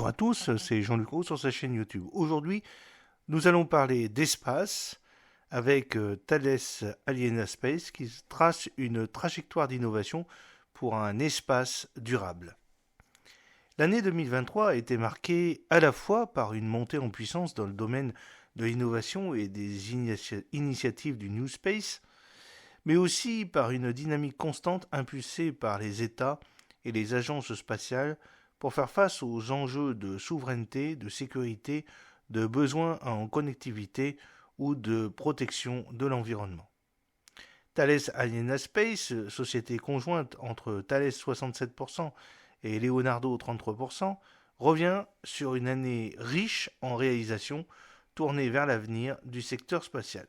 Bonjour à tous, c'est Jean-Luc Roux sur sa chaîne YouTube. Aujourd'hui, nous allons parler d'espace avec Thales Aliena Space qui trace une trajectoire d'innovation pour un espace durable. L'année 2023 a été marquée à la fois par une montée en puissance dans le domaine de l'innovation et des initiatives du New Space, mais aussi par une dynamique constante impulsée par les États et les agences spatiales pour faire face aux enjeux de souveraineté, de sécurité, de besoins en connectivité ou de protection de l'environnement. Thales Aliena Space, société conjointe entre Thales 67% et Leonardo 33%, revient sur une année riche en réalisations tournée vers l'avenir du secteur spatial.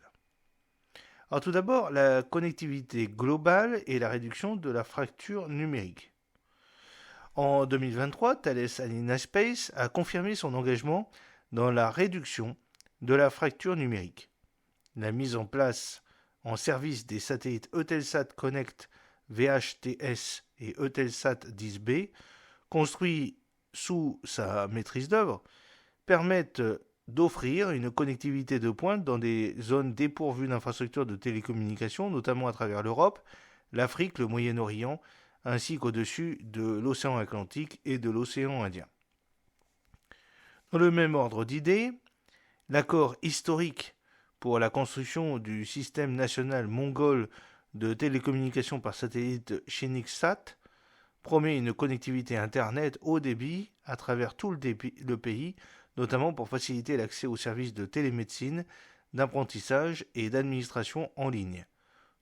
Alors tout d'abord, la connectivité globale et la réduction de la fracture numérique. En 2023, Thales Aliena Space a confirmé son engagement dans la réduction de la fracture numérique. La mise en place en service des satellites Eutelsat Connect VHTS et Eutelsat 10B, construits sous sa maîtrise d'œuvre, permettent d'offrir une connectivité de pointe dans des zones dépourvues d'infrastructures de télécommunications, notamment à travers l'Europe, l'Afrique, le Moyen-Orient, ainsi qu'au-dessus de l'océan Atlantique et de l'océan Indien. Dans le même ordre d'idées, l'accord historique pour la construction du système national mongol de télécommunications par satellite Shinixsat promet une connectivité Internet haut débit à travers tout le pays, notamment pour faciliter l'accès aux services de télémédecine, d'apprentissage et d'administration en ligne,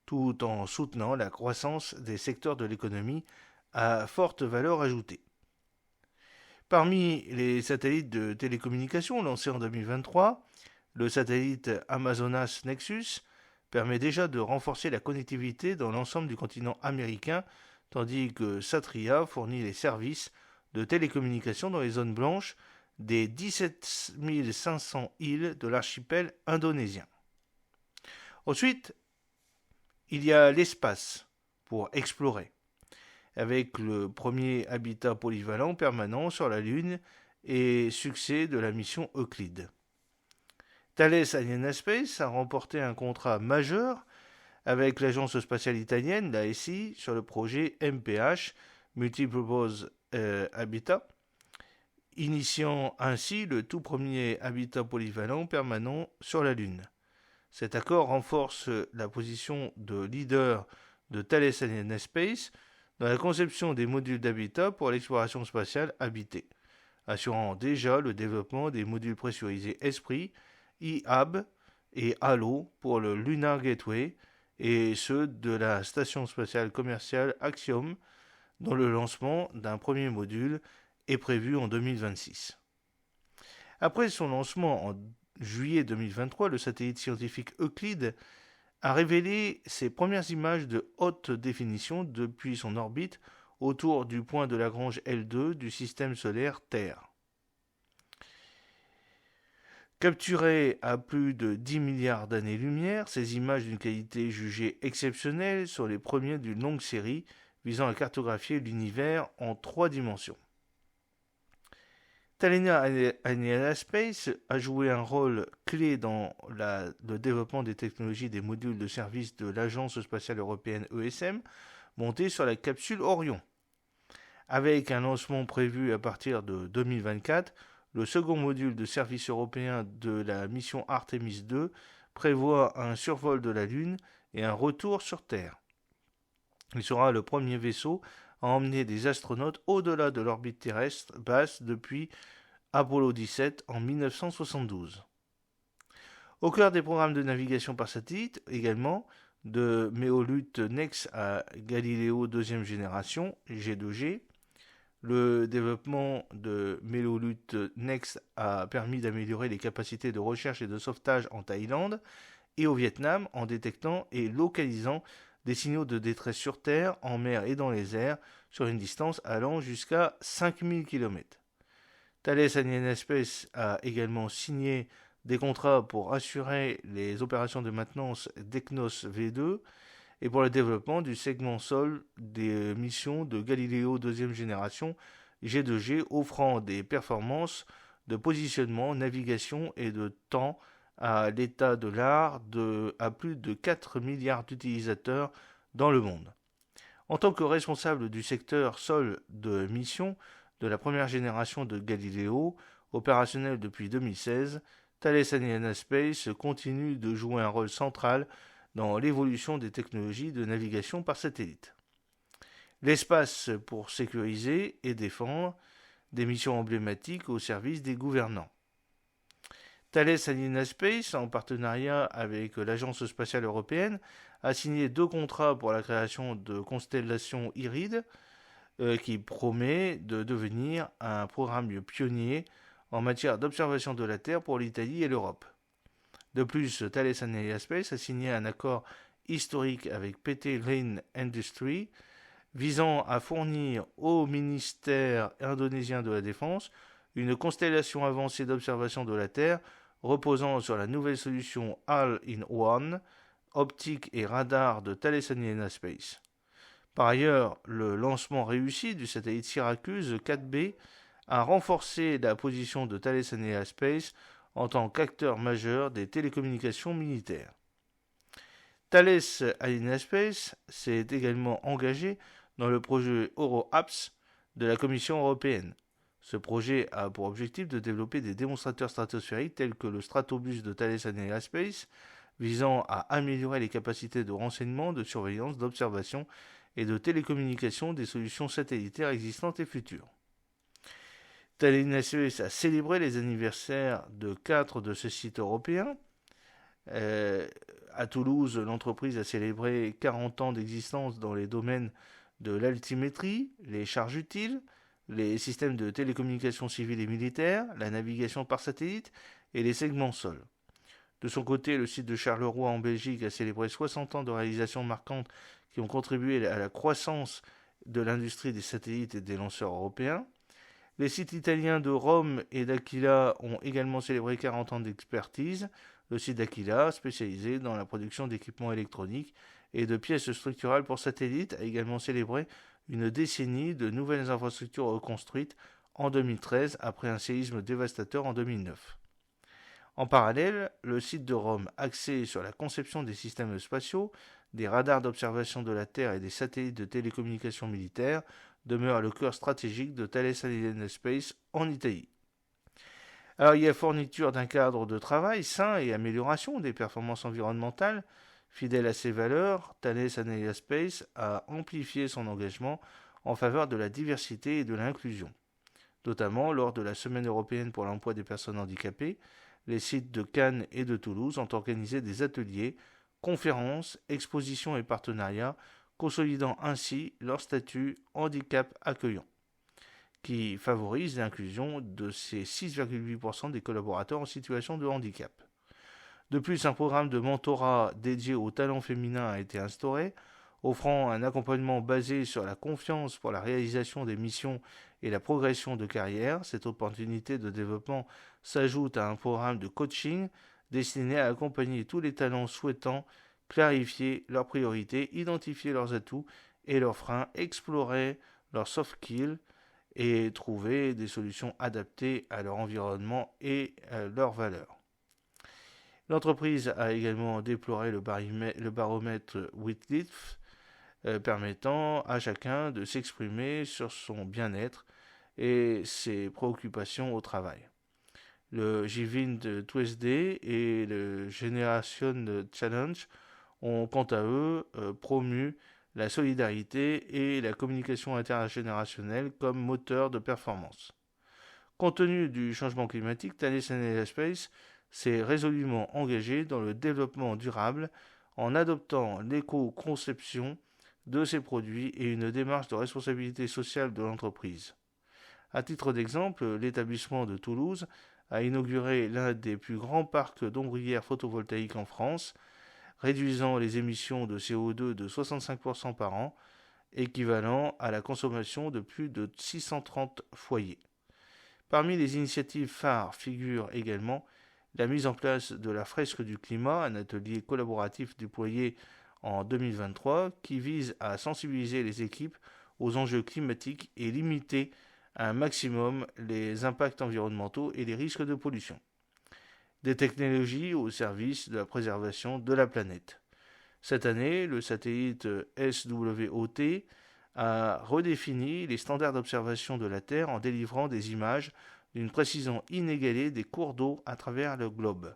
tout en soutenant la croissance des secteurs de l'économie à forte valeur ajoutée. Parmi les satellites de télécommunications lancés en 2023, le satellite Amazonas Nexus permet déjà de renforcer la connectivité dans l'ensemble du continent américain, tandis que Satria fournit les services de télécommunications dans les zones blanches des 17 500 îles de l'archipel indonésien. Ensuite, il y a l'espace pour explorer, avec le premier habitat polyvalent permanent sur la Lune et succès de la mission Euclide. Thales Aliena Space a remporté un contrat majeur avec l'agence spatiale italienne, l'ASI, sur le projet MPH, Multipurpose Habitat, initiant ainsi le tout premier habitat polyvalent permanent sur la Lune. Cet accord renforce la position de leader de Thales Aliena Space dans la conception des modules d'habitat pour l'exploration spatiale habitée, assurant déjà le développement des modules pressurisés Esprit, IHAB et Halo pour le Lunar Gateway et ceux de la station spatiale commerciale Axiom, dont le lancement d'un premier module est prévu en 2026. Après son lancement en juillet 2023, le satellite scientifique Euclide a révélé ses premières images de haute définition depuis son orbite autour du point de Lagrange L2 du système solaire Terre. Capturées à plus de 10 milliards d'années-lumière, ces images d'une qualité jugée exceptionnelle sont les premiers d'une longue série visant à cartographier l'univers en 3 dimensions. Thales Aliena Space a joué un rôle clé dans le développement des technologies des modules de service de l'Agence spatiale européenne ESM, montée sur la capsule Orion. Avec un lancement prévu à partir de 2024, le second module de service européen de la mission Artemis II prévoit un survol de la Lune et un retour sur Terre. Il sera le premier vaisseau à emmener des astronautes au-delà de l'orbite terrestre basse depuis Apollo 17 en 1972. Au cœur des programmes de navigation par satellite, également, de Meolute Next à Galileo deuxième génération, G2G, le développement de Meolute Next a permis d'améliorer les capacités de recherche et de sauvetage en Thaïlande et au Vietnam en détectant et localisant des signaux de détresse sur Terre, en mer et dans les airs sur une distance allant jusqu'à 5000 km. Thales Aliena Space a également signé des contrats pour assurer les opérations de maintenance d'ECNOS V2 et pour le développement du segment sol des missions de Galileo deuxième génération G2G offrant des performances de positionnement, navigation et de temps à l'état de l'art à plus de 4 milliards d'utilisateurs dans le monde. En tant que responsable du secteur sol de mission de la première génération de Galileo, opérationnel depuis 2016, Thales Alenia Space continue de jouer un rôle central dans l'évolution des technologies de navigation par satellite. L'espace pour sécuriser et défendre des missions emblématiques au service des gouvernants. Thales Alenia Space, en partenariat avec l'Agence spatiale européenne, a signé 2 contrats pour la création de constellations Irid, qui promet de devenir un programme pionnier en matière d'observation de la Terre pour l'Italie et l'Europe. De plus, Thales Alenia Space a signé un accord historique avec PT Green Industry visant à fournir au ministère indonésien de la Défense une constellation avancée d'observation de la Terre reposant sur la nouvelle solution All-in-One, optique et radar de Thales Alenia Space. Par ailleurs, le lancement réussi du satellite Syracuse 4B a renforcé la position de Thales Alenia Space en tant qu'acteur majeur des télécommunications militaires. Thales Alenia Space s'est également engagé dans le projet EuroAPS de la Commission européenne. Ce projet a pour objectif de développer des démonstrateurs stratosphériques tels que le Stratobus de Thales Alenia Space, visant à améliorer les capacités de renseignement, de surveillance, d'observation et de télécommunication des solutions satellitaires existantes et futures. Thales Alenia Space a célébré les anniversaires de 4 de ces sites européens. À Toulouse, l'entreprise a célébré 40 ans d'existence dans les domaines de l'altimétrie, les charges utiles, les systèmes de télécommunications civiles et militaires, la navigation par satellite et les segments sol. De son côté, le site de Charleroi en Belgique a célébré 60 ans de réalisations marquantes qui ont contribué à la croissance de l'industrie des satellites et des lanceurs européens. Les sites italiens de Rome et d'Aquila ont également célébré 40 ans d'expertise. Le site d'Aquila, spécialisé dans la production d'équipements électroniques et de pièces structurales pour satellites, a également célébré une décennie de nouvelles infrastructures reconstruites en 2013 après un séisme dévastateur en 2009. En parallèle, le site de Rome, axé sur la conception des systèmes spatiaux, des radars d'observation de la Terre et des satellites de télécommunications militaires, demeure le cœur stratégique de Thales Alenia Space en Italie. Alors il y a fourniture d'un cadre de travail sain et amélioration des performances environnementales. Fidèle à ses valeurs, Thales Alenia Space a amplifié son engagement en faveur de la diversité et de l'inclusion. Notamment lors de la Semaine européenne pour l'emploi des personnes handicapées, les sites de Cannes et de Toulouse ont organisé des ateliers, conférences, expositions et partenariats, consolidant ainsi leur statut handicap accueillant, qui favorise l'inclusion de ces 6,8% des collaborateurs en situation de handicap. De plus, un programme de mentorat dédié aux talents féminins a été instauré, offrant un accompagnement basé sur la confiance pour la réalisation des missions et la progression de carrière. Cette opportunité de développement s'ajoute à un programme de coaching destiné à accompagner tous les talents souhaitant clarifier leurs priorités, identifier leurs atouts et leurs freins, explorer leurs soft skills et trouver des solutions adaptées à leur environnement et à leurs valeurs. L'entreprise a également déploré le baromètre Whitleaf, permettant à chacun de s'exprimer sur son bien-être et ses préoccupations au travail. Le Giving Tuesday et le Generation Challenge ont quant à eux promu la solidarité et la communication intergénérationnelle comme moteur de performance. Compte tenu du changement climatique, Thales Alenia Space s'est résolument engagé dans le développement durable en adoptant l'éco-conception de ses produits et une démarche de responsabilité sociale de l'entreprise. À titre d'exemple, l'établissement de Toulouse a inauguré l'un des plus grands parcs d'ombrières photovoltaïques en France, réduisant les émissions de CO2 de 65% par an, équivalent à la consommation de plus de 630 foyers. Parmi les initiatives phares figure également la mise en place de la fresque du climat, un atelier collaboratif déployé en 2023 qui vise à sensibiliser les équipes aux enjeux climatiques et limiter un maximum les impacts environnementaux et les risques de pollution. Des technologies au service de la préservation de la planète. Cette année, le satellite SWOT a redéfini les standards d'observation de la Terre en délivrant des images d'une précision inégalée des cours d'eau à travers le globe.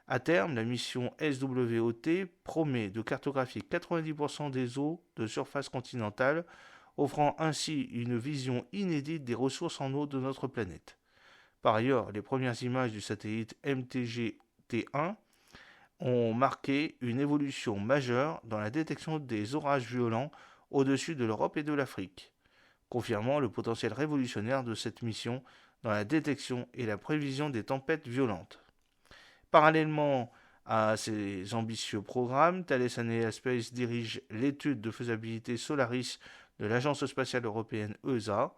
À terme, la mission SWOT promet de cartographier 90% des eaux de surface continentale, offrant ainsi une vision inédite des ressources en eau de notre planète. Par ailleurs, les premières images du satellite MTG-T1 ont marqué une évolution majeure dans la détection des orages violents au-dessus de l'Europe et de l'Afrique, confirmant le potentiel révolutionnaire de cette mission dans la détection et la prévision des tempêtes violentes. Parallèlement à ces ambitieux programmes, Thales Alenia Space dirige l'étude de faisabilité Solaris de l'Agence spatiale européenne ESA,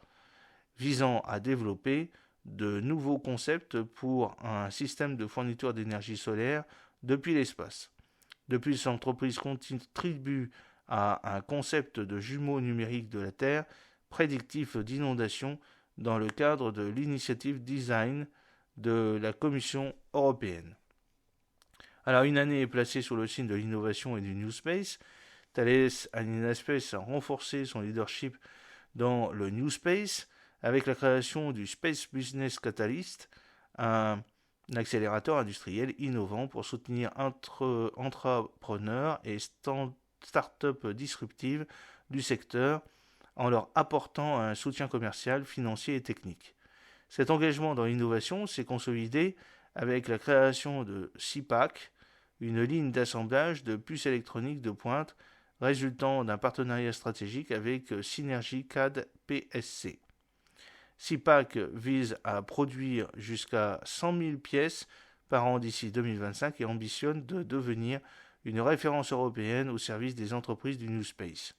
visant à développer de nouveaux concepts pour un système de fourniture d'énergie solaire depuis l'espace. De plus, l'entreprise contribue à un concept de jumeaux numériques de la Terre, prédictif d'inondation, dans le cadre de l'initiative Design de la Commission européenne. Alors, une année est placée sous le signe de l'innovation et du New Space. Thales Alenia Space a renforcé son leadership dans le New Space avec la création du Space Business Catalyst, un accélérateur industriel innovant pour soutenir entrepreneurs et start-up disruptives du secteur en leur apportant un soutien commercial, financier et technique. Cet engagement dans l'innovation s'est consolidé avec la création de CIPAC, une ligne d'assemblage de puces électroniques de pointe résultant d'un partenariat stratégique avec Synergy CAD PSC. CIPAC vise à produire jusqu'à 100 000 pièces par an d'ici 2025 et ambitionne de devenir une référence européenne au service des entreprises du New Space,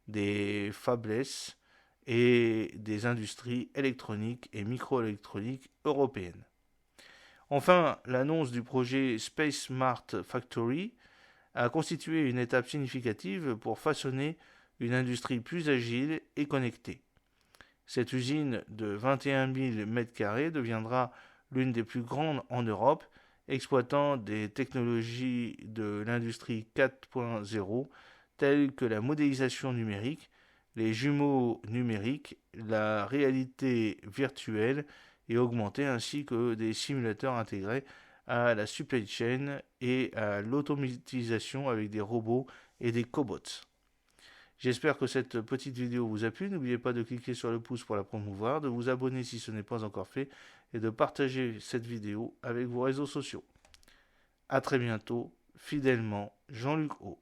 des fabless et des industries électroniques et microélectroniques européennes. Enfin, l'annonce du projet Space Smart Factory a constitué une étape significative pour façonner une industrie plus agile et connectée. Cette usine de 21 000 m² deviendra l'une des plus grandes en Europe, exploitant des technologies de l'industrie 4.0 telles que la modélisation numérique, les jumeaux numériques, la réalité virtuelle et augmentée, ainsi que des simulateurs intégrés à la supply chain et à l'automatisation avec des robots et des cobots. J'espère que cette petite vidéo vous a plu. N'oubliez pas de cliquer sur le pouce pour la promouvoir, de vous abonner si ce n'est pas encore fait et de partager cette vidéo avec vos réseaux sociaux. A très bientôt, fidèlement, Jean-Luc O.